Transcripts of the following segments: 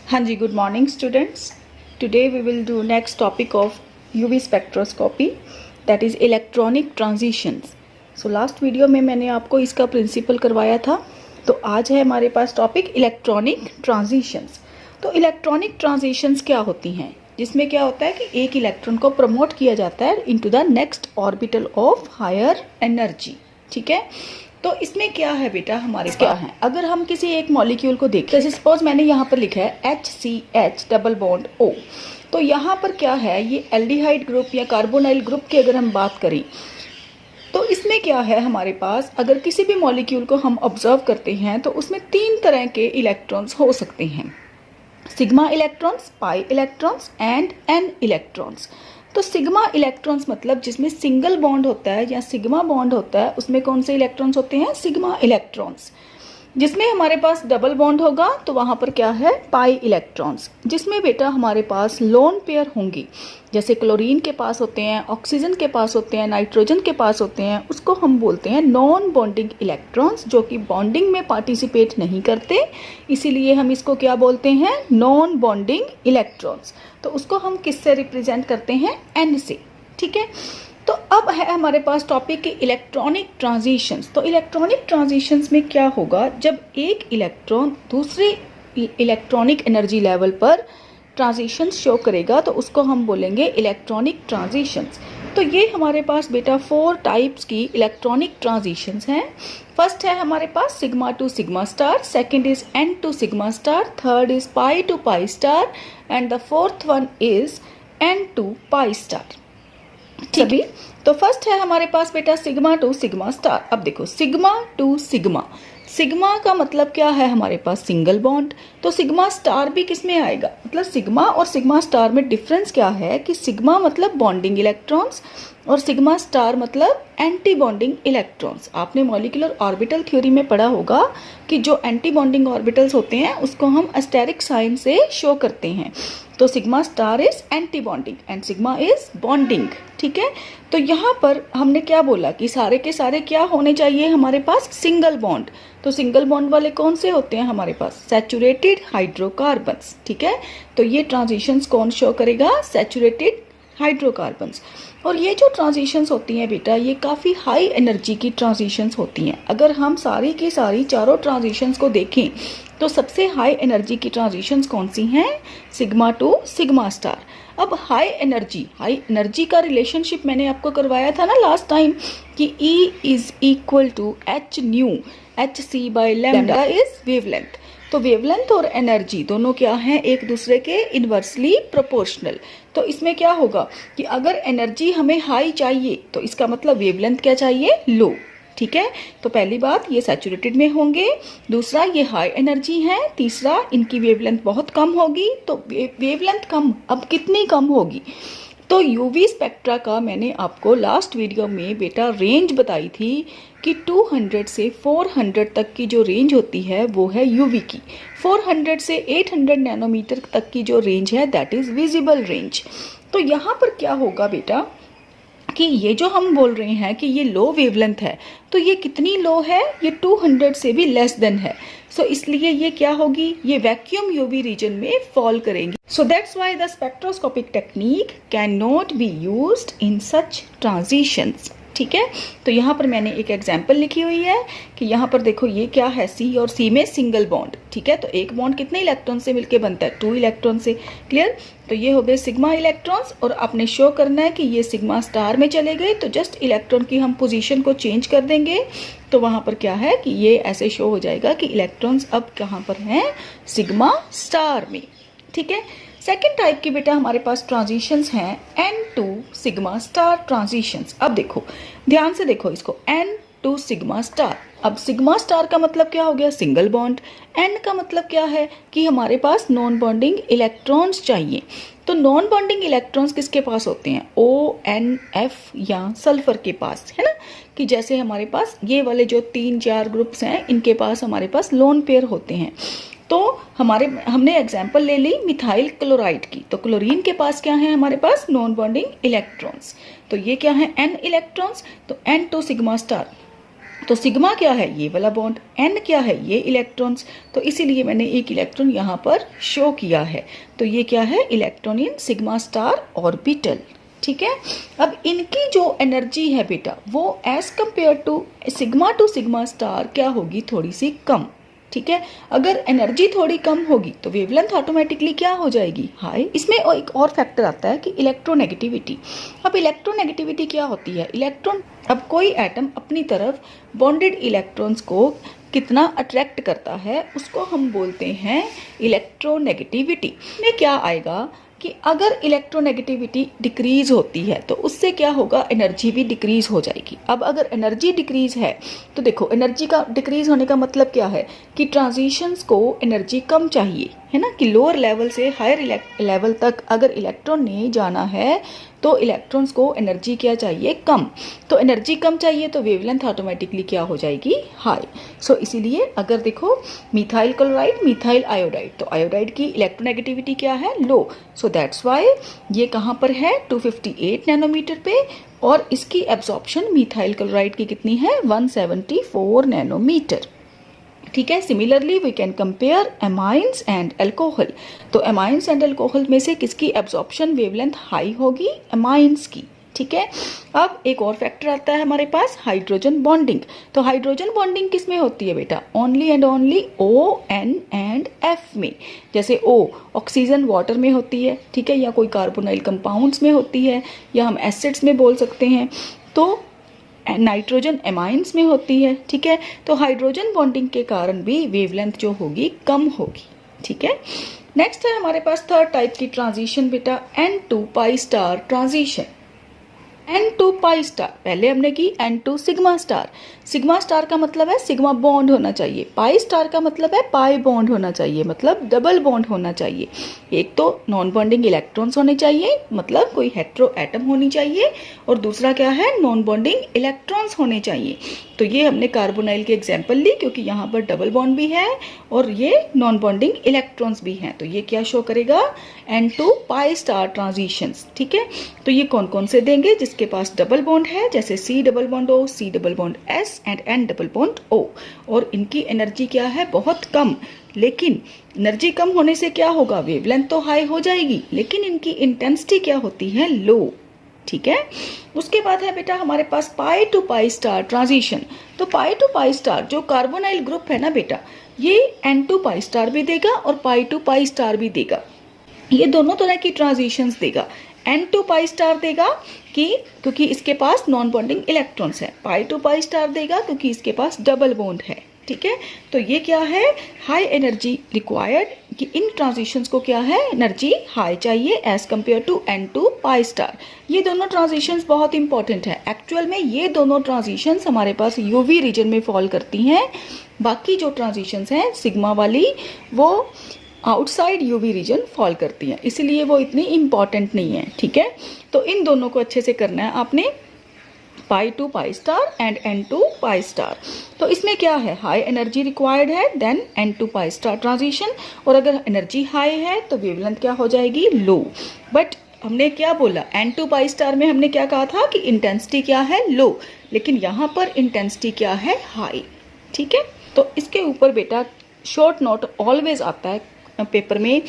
हाँ जी, good morning students. Today we will do next topic of UV spectroscopy, that is electronic transitions. So last video में मैंने आपको इसका principal करवाया था. तो आज है हमारे पास टॉपिक इलेक्ट्रॉनिक ट्रांजिशंस. तो इलेक्ट्रॉनिक ट्रांजिशंस क्या होती हैं, जिसमें क्या होता है कि एक इलेक्ट्रॉन को प्रमोट किया जाता है into the next orbital of higher energy. ठीक है, तो इसमें क्या है बेटा, हमारे क्या है, अगर हम किसी एक मॉलिक्यूल को देखें, जैसे सपोज मैंने यहाँ पर लिखा है HCH डबल बॉन्ड O. तो यहाँ पर क्या है, ये एल्डिहाइड ग्रुप या कार्बोनाइल ग्रुप की अगर हम बात करें तो इसमें क्या है हमारे पास, अगर किसी भी मॉलिक्यूल को हम ऑब्जर्व करते हैं तो उसमें 3 तरह के इलेक्ट्रॉन्स हो सकते हैं, sigma electrons, pi electrons and n electrons. तो सिग्मा इलेक्ट्रॉन्स मतलब जिसमें सिंगल बॉन्ड होता है या सिग्मा बॉन्ड होता है, उसमें कौन से इलेक्ट्रॉन्स होते हैं, सिग्मा इलेक्ट्रॉन्स. जिसमें हमारे पास डबल बॉन्ड होगा तो वहाँ पर क्या है, पाई इलेक्ट्रॉन्स. जिसमें बेटा हमारे पास लोन पेयर होंगी, जैसे क्लोरीन के पास होते हैं, ऑक्सीजन के पास होते हैं, नाइट्रोजन के पास होते हैं, उसको हम बोलते हैं नॉन बॉन्डिंग इलेक्ट्रॉन्स, जो कि बॉन्डिंग में पार्टिसिपेट नहीं करते. इसीलिए हम इसको क्या बोलते हैं, नॉन बॉन्डिंग इलेक्ट्रॉन्स. तो उसको हम किससे रिप्रेजेंट करते हैं, एन से. ठीक है, तो अब है हमारे पास टॉपिक की इलेक्ट्रॉनिक ट्रांजिशंस. तो इलेक्ट्रॉनिक ट्रांजिशंस में क्या होगा, जब एक इलेक्ट्रॉन दूसरे इलेक्ट्रॉनिक एनर्जी लेवल पर ट्रांजिशंस शो करेगा तो उसको हम बोलेंगे इलेक्ट्रॉनिक ट्रांजिशंस. तो ये हमारे पास बेटा 4 टाइप्स की इलेक्ट्रॉनिक ट्रांजिशंस हैं. फर्स्ट है हमारे पास sigma to sigma star, second is n to sigma star, third is pi to pi star and the fourth one is n to pi star. ठीक है, तो फर्स्ट है हमारे पास बेटा सिग्मा टू सिग्मा स्टार. अब देखो, सिग्मा टू सिग्मा, सिग्मा का मतलब क्या है, हमारे पास सिंगल बॉन्ड. तो सिग्मा स्टार भी किस में आएगा, मतलब सिग्मा और सिग्मा स्टार में डिफरेंस क्या है कि सिग्मा मतलब बॉन्डिंग इलेक्ट्रॉन्स और सिग्मा स्टार मतलब एंटी बॉन्डिंग इलेक्ट्रॉन्स. आपने मॉलिक्यूलर ऑर्बिटल थ्योरी में पढ़ा होगा कि जो एंटी बॉन्डिंग ऑर्बिटल्स होते हैं उसको हम एस्टेरिक साइन से शो करते हैं. तो sigma star is anti bonding and sigma is bonding. ठीक है, तो यहाँ पर हमने क्या बोला कि सारे के सारे क्या होने चाहिए हमारे पास, सिंगल बॉन्ड. तो सिंगल बॉन्ड वाले कौन से होते हैं हमारे पास, सैचुरेटेड हाइड्रोकार्बन्स. ठीक है, तो ये ट्रांजिशंस कौन शो करेगा, सैचुरेटेड हाइड्रोकार्बन्स. और ये जो ट्रांजिशंस होती हैं बेटा, ये काफ़ी हाई एनर्जी की ट्रांजिशंस होती हैं. अगर हम सारी की सारी चारों ट्रांजिशंस को देखें तो सबसे हाई एनर्जी की ट्रांजिशंस कौन सी हैं, सिग्मा टू सिग्मा स्टार. अब हाई एनर्जी का रिलेशनशिप मैंने आपको करवाया था ना लास्ट टाइम कि E is equal to H nu HC by lambda is wavelength. तो वेवलेंथ और एनर्जी दोनों क्या हैं, एक दूसरे के इन्वर्सली प्रोपोर्शनल. तो इसमें क्या होगा कि अगर एनर्जी हमें हाई चाहिए तो इसका मतलब वेवलेंथ क्या चाहिए, लो. ठीक है, तो पहली बात ये सैचुरेटेड में होंगे, दूसरा ये हाई एनर्जी है, तीसरा इनकी वेवलेंथ बहुत कम होगी. तो वेवलेंथ कम, अब कितनी कम होगी, तो यूवी स्पेक्ट्रा का मैंने आपको लास्ट वीडियो में बेटा रेंज बताई थी कि 200 से 400 तक की जो रेंज होती है वो है यूवी की. 400 से 800 नैनोमीटर तक की जो रेंज है दैट इज विजिबल रेंज. तो यहाँ पर क्या होगा बेटा कि ये जो हम बोल रहे हैं कि ये लो वेवलेंथ है, तो ये कितनी लो है, ये 200 से भी लेस देन है. सो इसलिए ये क्या होगी, ये वैक्यूम यूवी रीजन में फॉल करेंगी. So that's why the spectroscopic technique can not be used in such transitions. ठीक है, तो यहाँ पर मैंने एक एग्जाम्पल लिखी हुई है कि यहाँ पर देखो ये क्या है, C और C में सिंगल बॉन्ड. ठीक है, तो एक बॉन्ड कितने इलेक्ट्रॉन से मिलके बनता है, 2 इलेक्ट्रॉन से. क्लियर, तो ये हो गए सिग्मा इलेक्ट्रॉन्स और आपने शो करना है कि ये सिग्मा स्टार में चले गए. तो जस्ट इलेक्ट्रॉन की हम पोजीशन को चेंज कर देंगे तो वहाँ पर क्या है कि ये ऐसे शो हो जाएगा कि इलेक्ट्रॉन्स अब कहाँ पर हैं, सिग्मा स्टार में. ठीक है, सेकेंड टाइप की बेटा हमारे पास ट्रांजिशंस हैं n to sigma star transitions. अब देखो ध्यान से देखो इसको, एन टू सिग्मा स्टार. अब सिग्मा स्टार का मतलब क्या हो गया, सिंगल बॉन्ड. एन का मतलब क्या है कि हमारे पास नॉन बॉन्डिंग इलेक्ट्रॉन्स चाहिए. तो नॉन बॉन्डिंग इलेक्ट्रॉन्स किसके पास होते हैं, ONF या सल्फर के पास, है ना. कि जैसे हमारे पास ये वाले जो 3-4 ग्रुप्स हैं इनके पास हमारे पास लोन पेयर होते हैं. तो हमने एग्जाम्पल ले ली मिथाइल क्लोराइड की. तो क्लोरीन के पास क्या है, हमारे पास नॉन बॉन्डिंग इलेक्ट्रॉन्स. तो ये क्या है, N इलेक्ट्रॉन्स. तो N टू सिग्मा स्टार तो सिग्मा क्या है, ये वाला बॉन्ड, एन क्या है, ये इलेक्ट्रॉन्स। तो इसीलिए मैंने एक इलेक्ट्रॉन यहाँ पर शो किया है। तो ये क्या है, electron in sigma star orbital. ठीक है, अब इनकी जो एनर्जी है बेटा वो as compared to sigma star क्या होगी, थोड़ी सी कम। ठीक है, अगर एनर्जी थोड़ी कम होगी तो वेवलेंथ ऑटोमेटिकली क्या हो जाएगी, हाई। इसमें एक और फैक्टर आता है कि इलेक्ट्रोनेगेटिविटी। अब इलेक्ट्रोनेगेटिविटी क्या होती है, इलेक्ट्रॉन, अब कोई एटम अपनी तरफ बॉन्डेड इलेक्ट्रॉन्स को कितना अट्रैक्ट करता है उसको हम बोलते हैं इलेक्ट्रोनेगेटिविटी। में क्या आएगा कि अगर इलेक्ट्रोनेगेटिविटी डिक्रीज होती है तो उससे क्या होगा, एनर्जी भी डिक्रीज हो जाएगी। अब अगर एनर्जी डिक्रीज है तो देखो, एनर्जी का डिक्रीज होने का मतलब क्या है कि ट्रांजिशंस को एनर्जी कम चाहिए, है ना, कि लोअर लेवल से हायर लेवल तक अगर इलेक्ट्रॉन ने जाना है तो इलेक्ट्रॉन्स को एनर्जी क्या चाहिए, कम। तो एनर्जी कम चाहिए तो वेवलेंथ ऑटोमेटिकली क्या हो जाएगी, हाई। सो इसीलिए अगर देखो मिथाइल क्लोराइड, मिथाइल आयोडाइड, तो आयोडाइड की इलेक्ट्रोनेगेटिविटी क्या है, लो। सो दैट्स वाई ये कहाँ पर है, 258 नैनोमीटर पे, और इसकी एब्जॉर्प्शन मिथाइल क्लोराइड की कितनी है, 174 नैनोमीटर। ठीक है, similarly we can compare amines and alcohol. तो एमाइंस एंड अल्कोहल में से किसकी एब्जॉर्प्शन वेवलेंथ हाई होगी, एमाइंस की। ठीक है, अब एक और फैक्टर आता है हमारे पास, हाइड्रोजन बॉन्डिंग। तो हाइड्रोजन बॉन्डिंग किस में होती है बेटा, only and only O, N and F में। जैसे O ऑक्सीजन वाटर में होती है, ठीक है, या कोई कार्बोनाइल कंपाउंड्स में होती है, या हम एसिड्स में बोल सकते हैं। तो नाइट्रोजन एमाइंस में होती है। ठीक है, तो हाइड्रोजन बॉन्डिंग के कारण भी वेवलेंथ जो होगी कम होगी। ठीक है, नेक्स्ट है हमारे पास थर्ड टाइप की ट्रांजिशन बेटा, N2 pi star transition. N2 pi star पहले हमने की, N2 sigma star. Sigma star का मतलब है सिग्मा बॉन्ड होना चाहिए, पाई स्टार का मतलब है पाई बॉन्ड होना चाहिए, मतलब डबल बॉन्ड होना चाहिए। एक तो नॉन बॉन्डिंग इलेक्ट्रॉन्स होने चाहिए, मतलब कोई हेट्रो एटम होनी चाहिए, और दूसरा क्या है, नॉन बॉन्डिंग इलेक्ट्रॉन्स होने चाहिए। तो ये हमने कार्बोनाइल की एग्जाम्पल ली क्योंकि यहाँ पर डबल बॉन्ड भी है और ये नॉन बॉन्डिंग इलेक्ट्रॉन्स भी हैं। तो ये क्या शो करेगा, N2 पाई स्टार ट्रांजिशंस। ठीक है, तो ये कौन कौन से देंगे, जिसके पास डबल बॉन्ड है, जैसे C double bond O, C double bond S and N double bond O, और इनकी एनर्जी क्या है, बहुत कम। लेकिन एनर्जी कम होने से क्या होगा, वेवलेंथ तो हाई हो जाएगी, लेकिन इनकी इंटेंसिटी क्या होती है, लो। ठीक है, उसके बाद है बेटा हमारे पास पाई टू पाई स्टार ट्रांजिशन। तो पाई टू पाई स्टार जो कार्बोनाइल ग्रुप है ना बेटा, ये N2 पाई स्टार भी देगा और पाई टू पाई स्टार भी देगा। ये दोनों तरह की ट्रांजिशंस देगा। N2 पाई स्टार देगा क्योंकि इसके पास नॉन बॉन्डिंग इलेक्ट्रॉन्स है, पाई टू पाई स्टार देगा क्योंकि इसके पास डबल बॉन्ड है। ठीक है, तो ये क्या है, हाई एनर्जी रिक्वायर्ड, कि इन ट्रांजिशंस को क्या है, एनर्जी हाई चाहिए as compared to N2 pi star. ये दोनों ट्रांजिशंस बहुत इंपॉर्टेंट है। एक्चुअल में ये दोनों ट्रांजिशंस हमारे पास यूवी रीजन में फॉल करती हैं। बाकी जो ट्रांजिशंस हैं सिग्मा वाली, वो आउटसाइड यूवी रीजन फॉल करती हैं, इसलिए वो इतनी इंपॉर्टेंट नहीं है। ठीक है, तो इन दोनों को अच्छे से करना है आपने, pi to pi star and N2 pi star. तो इसमें क्या है, हाई एनर्जी रिक्वायर्ड है, then N2 pi star transition, और अगर एनर्जी हाई है तो वेवलेंथ क्या हो जाएगी, लो। बट हमने क्या बोला, N2 पाई स्टार में हमने क्या कहा था कि इंटेंसिटी क्या है, लो, लेकिन यहाँ पर इंटेंसिटी क्या है, हाई। ठीक है, तो इसके ऊपर बेटा शॉर्ट नोट ऑलवेज आता है पेपर में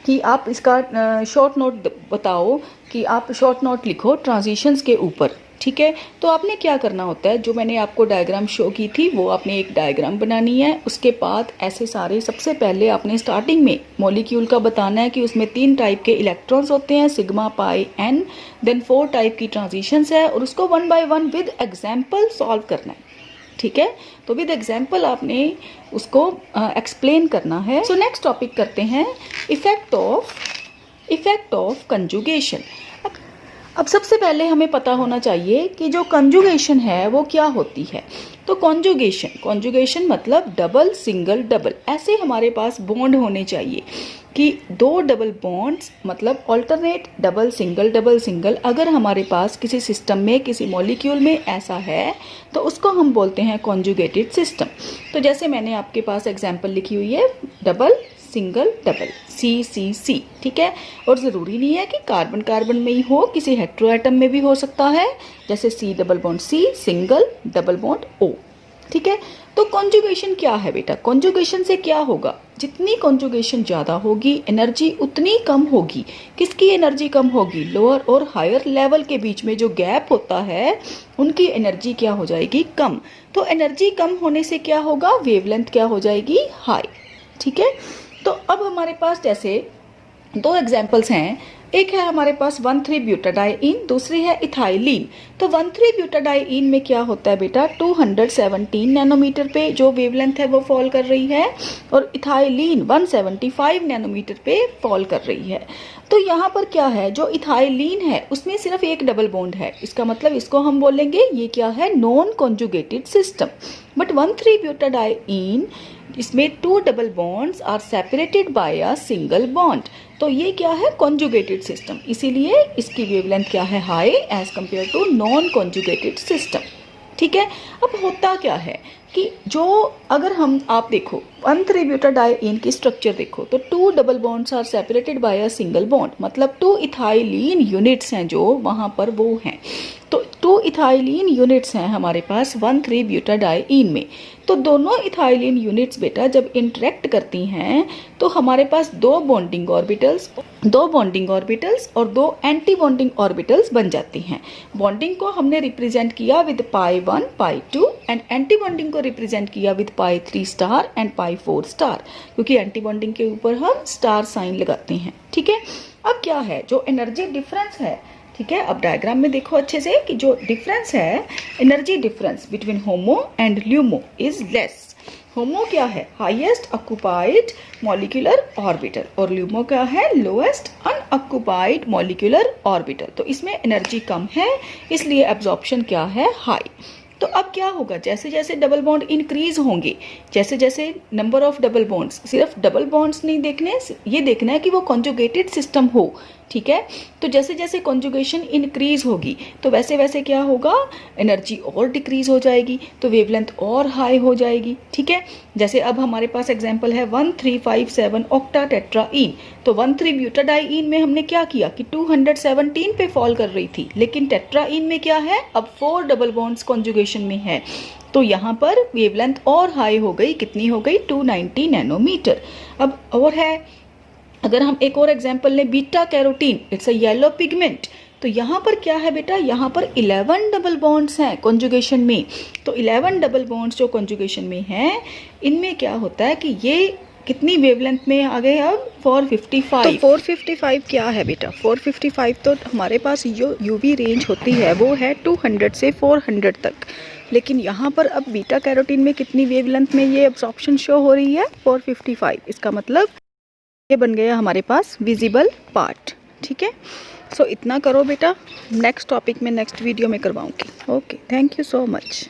कि आप इसका शॉर्ट नोट बताओ, कि आप शॉर्ट नोट लिखो ट्रांजिशंस के ऊपर। ठीक है, तो आपने क्या करना होता है, जो मैंने आपको डायग्राम शो की थी वो आपने एक डायग्राम बनानी है। उसके बाद ऐसे सारे, सबसे पहले आपने स्टार्टिंग में मॉलिक्यूल का बताना है कि उसमें 3 टाइप के इलेक्ट्रॉन्स होते हैं, sigma pi n, then 4 type की ट्रांजिशंस है, और उसको 1 बाय 1 विद एग्जाम्पल सॉल्व करना है। ठीक है, तो विद एग्जाम्पल आपने उसको एक्सप्लेन करना है। सो नेक्स्ट टॉपिक करते हैं, इफेक्ट ऑफ कंजुगेशन। अब सबसे पहले हमें पता होना चाहिए कि जो कंजुगेशन है वो क्या होती है। तो कंजुगेशन मतलब डबल सिंगल डबल, ऐसे हमारे पास बॉन्ड होने चाहिए कि 2 डबल बॉन्ड्स, मतलब ऑल्टरनेट डबल सिंगल। अगर हमारे पास किसी सिस्टम में, किसी मॉलिक्यूल में ऐसा है तो उसको हम बोलते हैं कॉन्जुगेटेड सिस्टम। तो जैसे मैंने आपके पास एग्जाम्पल लिखी हुई है, डबल सिंगल डबल, CCC। ठीक है, और ज़रूरी नहीं है कि कार्बन कार्बन में ही हो, किसी हेट्रो एटम में भी हो सकता है, जैसे C double bond C, single double bond O। ठीक है। तो कॉन्जुगेशन क्या है बेटा? कॉन्जुगेशन से क्या होगा? जितनी कॉन्जुगेशन ज़्यादा होगी एनर्जी उतनी कम होगी। किसकी एनर्जी कम होगी? लोअर और हायर लेवल के बीच में जो गैप होता है उनकी एनर्जी क्या हो जाएगी? कम। तो एनर्जी कम होने से क्या होगा? वेवलेंथ क्या हो जाएगी? हाई। ठीक है। तो अब हमारे पास जैसे दो एग्जाम्पल्स हैं। एक है हमारे पास 1,3-ब्यूटाडाइईन, दूसरी है इथाइलीन। तो 1,3-ब्यूटाडाइईन में क्या होता है बेटा? 217 नैनोमीटर पे जो वेवलेंथ है वो फॉल कर रही है, और इथाइलीन 175 नैनोमीटर पे फॉल कर रही है। तो यहाँ पर क्या है, जो इथाइलीन है उसमें सिर्फ एक डबल बॉन्ड है, इसका मतलब इसको हम बोलेंगे ये क्या है? Non conjugated system. But one three butadiene इसमें 2 double bonds are separated by a single bond. तो ये क्या है? कॉन्जुगेटेड सिस्टम, इसीलिए इसकी वेवलेंथ क्या है? High as compared to non conjugated system. ठीक है। अब होता क्या है कि जो अगर हम आप देखो 1,3-ब्यूटाडाइईन की स्ट्रक्चर देखो तो 2 double bonds are separated by a single bond, मतलब 2 इथाइलीन यूनिट्स हैं जो वहाँ पर वो हैं। तो 2 इथाइलीन यूनिट्स हैं हमारे पास 1,3-ब्यूटाडाइईन में। तो दोनों इथाइलीन यूनिट्स बेटा जब इंटरेक्ट करती हैं तो हमारे पास 2 बॉन्डिंग ऑर्बिटल्स और 2 एंटी बॉन्डिंग ऑर्बिटल्स बन जाती हैं। बॉन्डिंग को हमने रिप्रेजेंट किया विद π1 π2 एंड एंटी बॉन्डिंग को रिप्रेजेंट किया विद π3 स्टार एंड π4 स्टार, क्योंकि एंटी बॉन्डिंग के ऊपर हम स्टार साइन लगाते हैं। ठीक है। अब क्या है, जो एनर्जी डिफरेंस है, ठीक है, अब डायग्राम में देखो अच्छे से कि जो डिफरेंस है, energy difference between HOMO and LUMO is less. HOMO क्या है? हाईएस्ट ऑक्युपाइड मॉलिक्यूलर ऑर्बिटल, और ल्यूमो क्या है? Lowest unoccupied molecular orbital. तो इसमें एनर्जी कम है, इसलिए एब्जॉर्प्शन क्या है? हाई। तो अब क्या होगा, जैसे जैसे डबल बॉन्ड इंक्रीज होंगे, जैसे जैसे नंबर ऑफ डबल बॉन्ड्स, सिर्फ डबल बॉन्ड्स नहीं देखने, ये देखना है कि वो कॉन्जुगेटेड सिस्टम हो। ठीक है। तो जैसे जैसे कॉन्जुगेशन इंक्रीज होगी तो वैसे वैसे क्या होगा? एनर्जी और डिक्रीज हो जाएगी, तो वेवलेंथ और हाई हो जाएगी। ठीक है। जैसे अब हमारे पास एग्जांपल है 1,357 ऑक्टाटेट्राईन। तो 1,3-ब्यूटाडाइईन में हमने क्या किया कि 217 पे फॉल कर रही थी, लेकिन टेट्राईन में क्या है? अब 4 डबल बॉन्ड्स कॉन्जुगेशन में है, तो यहाँ पर वेवलेंथ और हाई हो गई। कितनी हो गई? 290 नैनोमीटर। अब और है, अगर हम एक और एग्जांपल लें, beta carotene, it's a yellow pigment. तो यहाँ पर क्या है बेटा? यहाँ पर 11 डबल बॉन्ड्स हैं कॉन्जुगेशन में। तो 11 डबल बॉन्ड्स जो कॉन्जुगेशन में हैं, इनमें क्या होता है कि ये कितनी वेवलेंथ में आ गए? अब 455। तो 455 क्या है बेटा? 455 तो हमारे पास जो यूवी रेंज होती है वो है 200 से 400 तक, लेकिन यहाँ पर अब बीटा कैरोटीन में कितनी वेवलेंथ में ये एब्जॉर्प्शन शो हो रही है? 455। इसका मतलब ये बन गया हमारे पास विजिबल पार्ट। ठीक है। सो इतना करो बेटा, नेक्स्ट टॉपिक में नेक्स्ट वीडियो में करवाऊंगी। Okay, thank you so much.